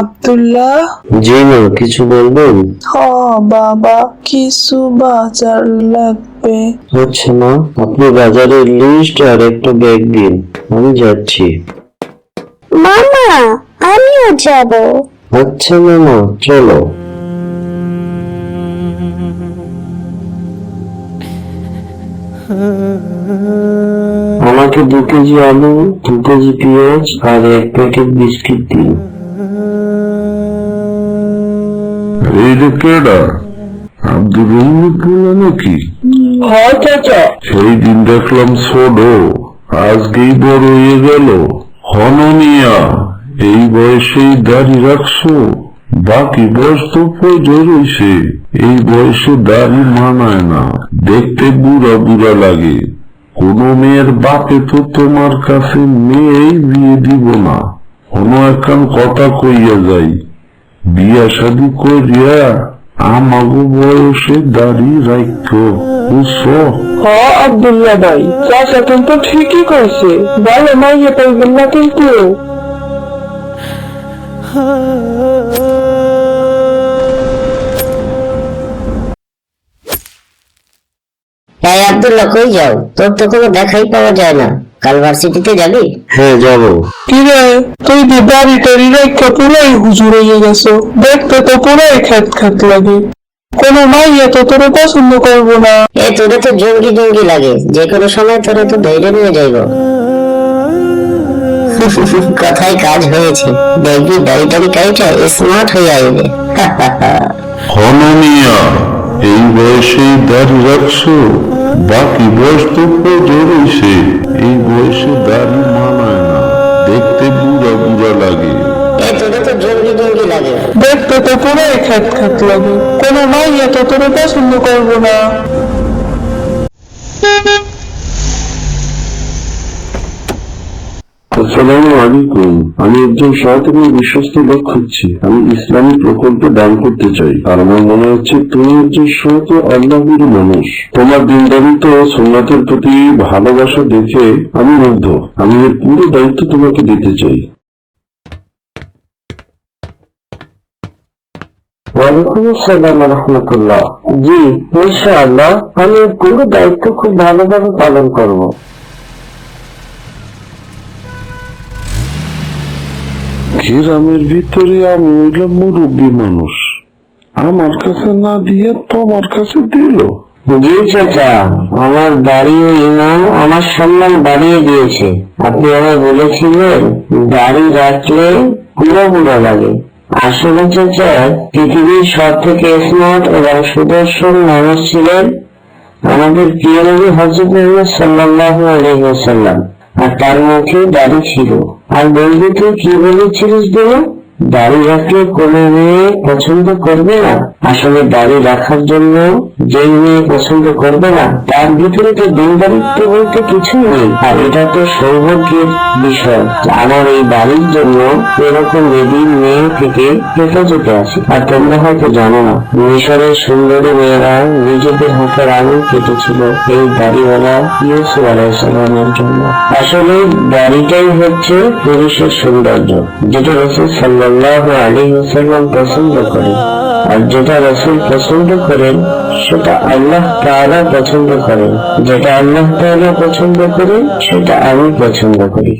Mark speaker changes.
Speaker 1: আব্দুল্লাহ।
Speaker 2: জি মা, কিছু বলবেন?
Speaker 1: বাবা, কিছু বাজার লাগবে।
Speaker 2: আচ্ছা মা, আপনি বাজারের লিস্ট আর একটা ব্যাগ দিন, আমি যাচ্ছি।
Speaker 3: মামা, আমিও যাব।
Speaker 2: আচ্ছা মামা, চলো। আমাকে 2 কেজি আলু, 2 কেজি পেঁয়াজ আর 1 প্যাকেট বিস্কিট দিন।
Speaker 4: এই যে কেডা? আব্দুর রহিম বললো নাকি?
Speaker 1: হয় চাচা।
Speaker 4: সেই দিন দেখলাম ছোট, আজকেই বড় হয়ে গেল। হননিয়া, এই বয়সেই দাড়ি রাখছো? বাকি বয়স তো পয়জা রয়েছে, এই বয়সে দাড়ি মানায় না, দেখতে বুড়া বুড়া লাগে। কোন মেয়ের বাপে তো তোমার কাছে মেয়েই বিয়ে দিব না। কোনো একখান কথা কইয়া যাই, বিয়া শাদী করিয়া আমাগো বয়সে দাড়ি রাখো, বুঝছো?
Speaker 1: আব্দুল্লাহ ভাই, চাচা কিন্তু ঠিকই কইছে, ভালো মাইয়ে পাইবেন না কিন্তু।
Speaker 3: এই আব্দুল্লাহ, কই যাও? তোর তো কোনো দেখাই পাওয়া যায় না। কাল ভার্সিটিতে যাবি?
Speaker 2: হ্যাঁ যাবো।
Speaker 1: কি রে, তুই যে দাড়ি টাড়ি রেখে পুরাই হুজুর হয়ে গেছো, দেখতে তো পুরাই খ্যাত খ্যাত লাগে। কোন মাইয়া তো তোর পছন্দ করবো না।
Speaker 3: তোরে তো জঙ্গি জঙ্গি লাগে, যে কোনো সময় তোরে তো ধৈর্য নিয়ে যাইব। কথায় কাজ হয়েছে, দেখবি দাড়ি টাড়ি কাইটা স্মার্ট হয়ে আইবে।
Speaker 4: হননিয়া, এই বয়সেই দাড়ি রাখছো? বাকি বয়স তো পয়জা রয়েছে, এই বয়সে দাড়ি মানায় না, দেখতে বুড়া বুড়া লাগে।
Speaker 3: তোরে তো জঙ্গি জঙ্গি লাগে।
Speaker 1: দেখতে তো পুরাই খ্যাত খ্যাত লাগে, কোন মাইয়া তো তোর পছন্দ করবো না।
Speaker 2: আসসালামু আলাইকুম। আমি একজন সৎ এবং বিশ্বস্ত লোক খুঁজছি। আমি ইসলামী প্রকল্পে দান করতে চাই, আর আমার মনে হচ্ছে তুমি একজন সৎ ও আল্লাহভীরু মানুষ। তোমার দিনদারিত্ব ও সুন্নাতের প্রতি ভালোবাসা দেখে আমি মুগ্ধ। আমি এর পুরো দায়িত্ব তোমাকে দিতে চাই। ওয়ালাইকুম আসসালাম রহমতুল্লাহ। জি ইনশাআল্লাহ, আমি এর পুরো দায়িত্ব খুব ভালোভাবে পালন করব।
Speaker 4: গ্রামের ভিতরে আমি হইলাম মুরব্বী মানুষ, আমার কাছে না দিয়ে তোমার কাছে দিল।
Speaker 2: জি চাচা, আমার দাড়ি ও ইমাম আমার সম্মান বাড়িয়ে দিয়েছে। আপনি আমায় বলেছিলেন দাড়ি রাখলে বুড়া বুড়া লাগে। আসলে চাচা, পৃথিবীর সব থেকে স্মার্ট এবং সুদর্শন মানুষ ছিলেন আমাদের প্রিয় নবী হযরত মুহাম্মদ সাল্লাল্লাহু আলাইহি ওয়াসাল্লাম, আর তার মুখে দাড়ি ছিল। আর বলবি তুই কি বলেছিলিস বলো? দাড়ি রাখলে কোনো মেয়ে পছন্দ করবে না। আসলে দাড়ি রাখার জন্য যে মেয়ে পছন্দ করবে না, তার ভিতরে তো দিনদারিত্ব বলতে কিছুই নেই। আর এটা তো সৌভাগ্যের বিষয়, আমার এই বাড়ির জন্য এরকম মেয়েদের মেয়ে থেকে হেফাজতে আছে। আর তোমরা হয়তো জানো না, মিশরের সুন্দরী মেয়েরা নিজেদের হাতের আঙুল কেটেছিল এই দাড়িওয়ালা ইউসুফ আলাইহিস সালামের জন্য। আসলে দাড়িটাই হচ্ছে পুরুষের সৌন্দর্য, যেটা রাসূল সাল্লাল্লাহু আলাইহি ওয়াসাল্লাম পছন্দ করেন। আর যেটা রাসূল পছন্দ করেন সেটা আল্লাহ তাআলা পছন্দ করেন, যেটা আল্লাহ তাআলা পছন্দ করেন সেটা আমি পছন্দ করি।